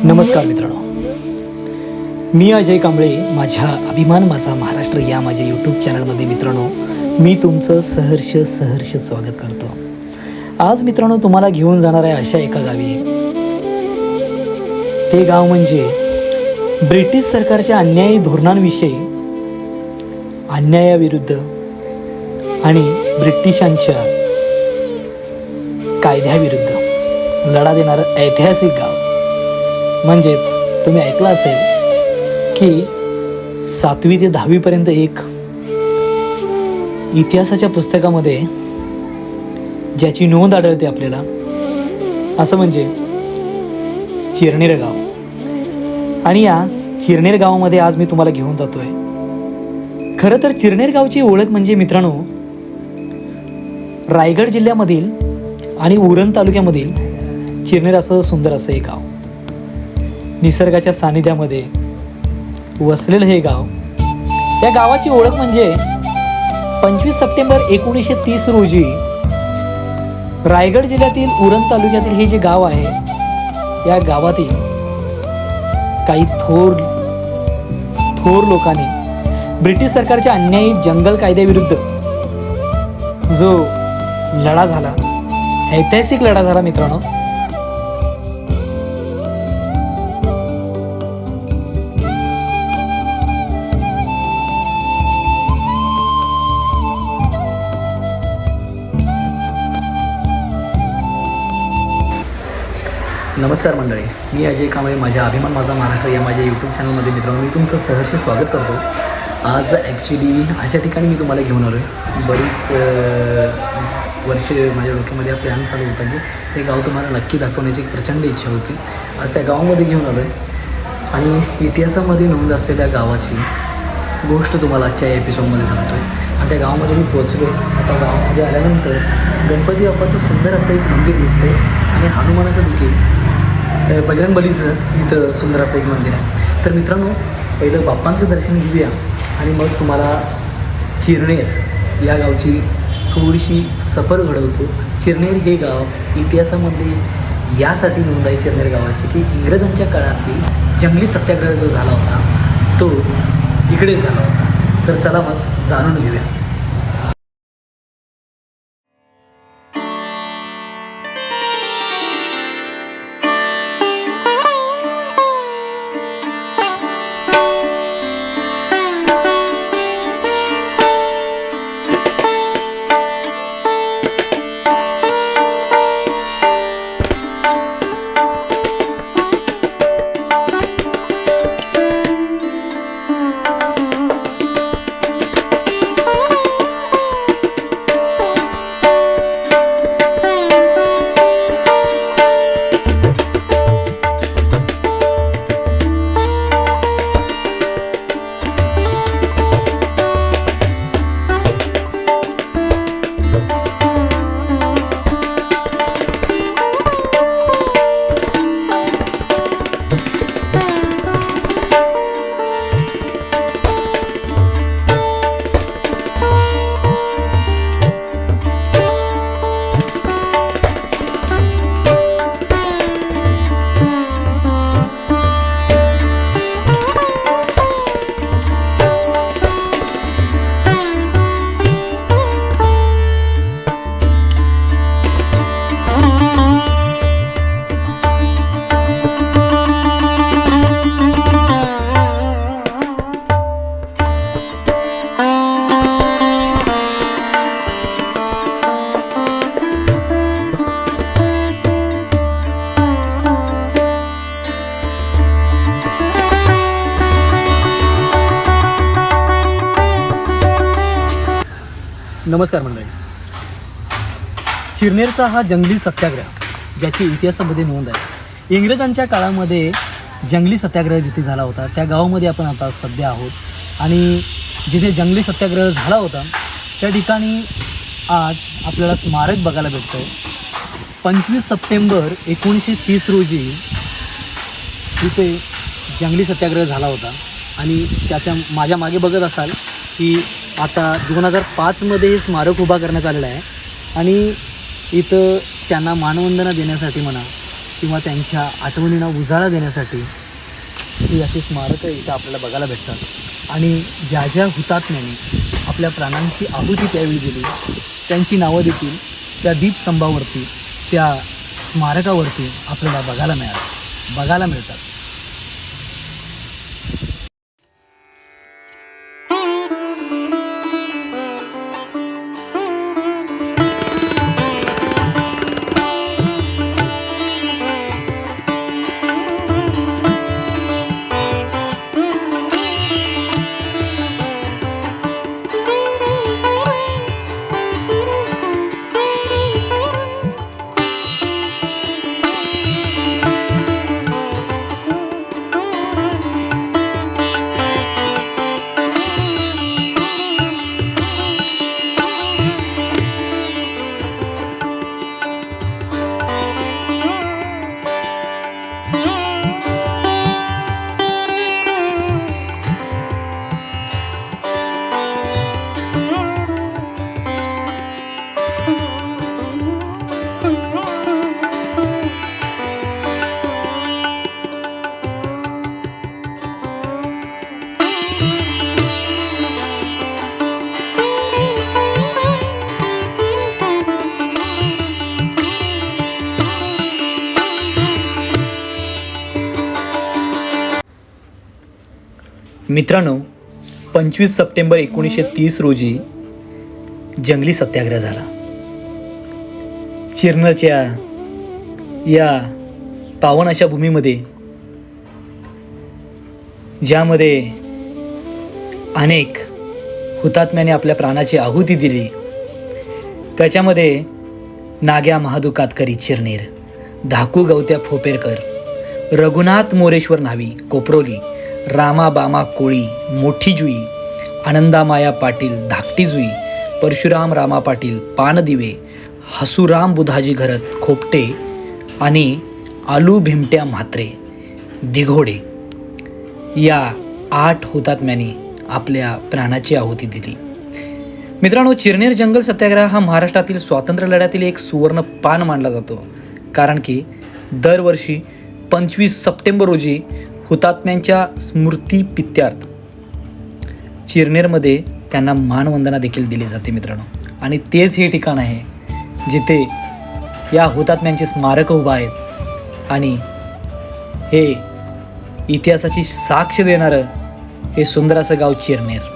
नमस्कार मित्रांनो, मी अजय कांबळे. माझ्या अभिमान माझा महाराष्ट्र या माझ्या यूट्यूब चॅनलमध्ये मित्रांनो मी तुमचं सहर्ष स्वागत करतो. आज मित्रांनो तुम्हाला घेऊन जाणार आहे अशा एका गावी. ते गाव म्हणजे ब्रिटिश सरकारच्या अन्यायी धोरणांविषयी, अन्यायाविरुद्ध आणि ब्रिटिशांच्या कायद्याविरुद्ध लढा देणारं ऐतिहासिक गाव. म्हणजेच तुम्ही ऐकलं असेल की 7वी ते 10वी पर्यंत एक इतिहासाच्या पुस्तकामध्ये ज्याची नोंद आढळते आपल्याला, असं म्हणजे चिरनेर गाव. आणि या चिरनेर गावामध्ये आज मी तुम्हाला घेऊन जातोय. खरं तर चिरनेर गावची ओळख म्हणजे मित्रांनो, रायगड जिल्ह्यामधील आणि उरण तालुक्यामधील चिरनेर असं सुंदर असं एक गाव. निसर्गाच्या सानिध्यामध्ये वसलेलं हे गाव. या गावाची ओळख म्हणजे 25 सप्टेंबर 1930 रोजी रायगड जिल्ह्यातील उरण तालुक्यातील हे जे गाव आहे, या गावातील काही थोर लोकांनी ब्रिटिश सरकारच्या अन्यायी जंगल कायद्याविरुद्ध जो लढा झाला, ऐतिहासिक लढा झाला मित्रांनो. नमस्कार मंडळी, मी अजय कांबळे. माझ्या अभिमान माझा महाराष्ट्र या माझ्या यूट्यूब चॅनलमध्ये मित्रांनो मी तुमचं सहर्ष स्वागत करतो. आज ॲक्च्युली अशा ठिकाणी मी तुम्हाला घेऊन आलो आहे. बरीच वर्ष माझ्या डोक्यामध्ये हा प्लॅन चालू होता की हे गाव तुम्हाला नक्की दाखवण्याची एक प्रचंड इच्छा होती. आज त्या गावामध्ये घेऊन आलो आहे आणि इतिहासामध्ये नोंद असलेल्या गावाची गोष्ट तुम्हाला आजच्या या एपिसोडमध्ये सांगतो आहे. आणि त्या गावामध्ये मी पोचलो. आता गावामध्ये आल्यानंतर गणपती बाप्पाचं सुंदर असं एक मंदिर दिसतं आहे आणि हनुमानाचं देखील, बजरंगबलीचं इथं सुंदर असं एक मंदिर आहे. तर मित्रांनो, पहिलं बाप्पांचं दर्शन घेऊया आणि मग तुम्हाला चिरनेर या गावची थोडीशी सफर घडवतो. चिरनेर हे गाव इतिहासामध्ये यासाठी नोंद आहे चिरनेर गावाची की इंग्रजांच्या काळातील जंगली सत्याग्रह जो झाला होता तो इकडे झाला होता. तर चला मग जाणून घेऊया. नमस्कार मंडळी. चिरनेरचा हा जंगली सत्याग्रह ज्याची इतिहासामध्ये नोंद आहे, इंग्रजांच्या काळामध्ये जंगली सत्याग्रह जिथे झाला होता त्या गावामध्ये आपण आता सध्या आहोत. आणि जिथे जंगली सत्याग्रह झाला होता त्या ठिकाणी आज आपल्याला स्मारक बघायला भेटतं आहे. 25 सप्टेंबर 1930 रोजी तिथे जंगली सत्याग्रह झाला होता. आणि त्याच्या माझ्या मागे बघत असाल की आता 2005मध्ये हे स्मारक उभा करण्यात आलेलं आहे. आणि इथं त्यांना मानवंदना देण्यासाठी म्हणा किंवा त्यांच्या आठवणींना उजाळा देण्यासाठी ही अशी स्मारकं इथं आपल्याला बघायला भेटतात. आणि ज्या ज्या हुतात्म्यांनी आपल्या प्राणांची आहुती त्यावेळी दिली त्यांची नावं देखील त्या दीपस्तंभावरती, त्या स्मारकावरती आपल्याला बघायला मिळतात. मित्रांनो, 25 सप्टेंबर 1930 रोजी जंगली सत्याग्रह झाला. चिरनेरच्या या पावन अशा भूमीमध्ये, ज्यामध्ये अनेक हुतात्म्याने आपल्या प्राणाची आहुती दिली, त्याच्यामध्ये नाग्या महादू कातकरी चिरनेर, धाकू गवत्या फोपेरकर, रघुनाथ मोरेश्वर न्हावी कोपरोली, रामा बामा कोळी मोठी जुई, आनंदामाया पाटील धाकटी जुई, परशुराम रामा पाटील पानदिवे, हसुराम बुधाजी घरत खोपटे आणि आलू भिमट्या म्हात्रे दिघोडे या 8 हुतात्म्यांनी आपल्या प्राणाची आहुती दिली. मित्रांनो, चिरनेर जंगल सत्याग्रह हा महाराष्ट्रातील स्वातंत्र्य लढ्यातील एक सुवर्ण पान मानला जातो, कारण की दरवर्षी 25 सप्टेंबर रोजी हुतात्म्यांच्या स्मृतिप्रित्यर्थ चिरनेरमध्ये त्यांना मानवंदना देखील दिली जाते मित्रांनो. आणि तेच हे ठिकाण आहे जिथे या हुतात्म्यांची स्मारकं उभा आहेत आणि हे इतिहासाची साक्ष देणारं हे सुंदर असं गाव चिरनेर.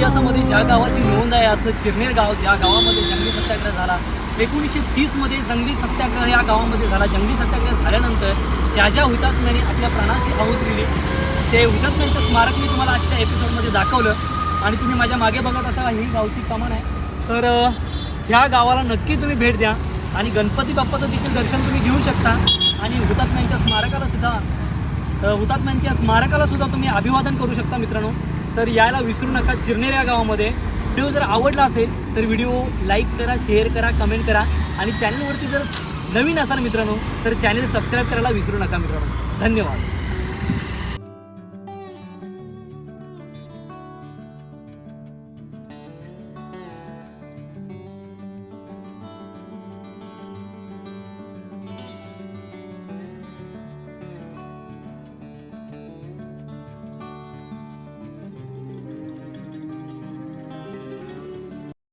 इतिहासामध्ये ज्या गावाची नोंद आहे असं चिरनेर गाव, ज्या गावामध्ये जंगली सत्याग्रह झाला 1930 मध्ये जंगली सत्याग्रह या गावामध्ये झाला. जंगली सत्याग्रह झाल्यानंतर ज्या ज्या हुतात्म्यांनी आपल्या प्राणाची आहुती दिली ते हुतात्म्यांचं स्मारक मी तुम्हाला आजच्या एपिसोडमध्ये दाखवलं. आणि तुम्ही माझ्या मागे बघत असाल ही गावची कमान आहे. तर ह्या गावाला नक्की तुम्ही भेट द्या आणि गणपती बाप्पाचं देखील दर्शन तुम्ही घेऊ शकता. आणि हुतात्म्यांच्या स्मारकाला सुद्धा तुम्ही अभिवादन करू शकता मित्रांनो. तर यायला विसरू नका चिरनेर या गावामध्ये. व्हिडिओ जर आवडला असेल तर व्हिडिओ लाईक करा, शेअर करा, कमेंट करा आणि चॅनलवरती जर नवीन असाल मित्रांनो तर चॅनल सबस्क्राईब करायला विसरू नका मित्रांनो. धन्यवाद.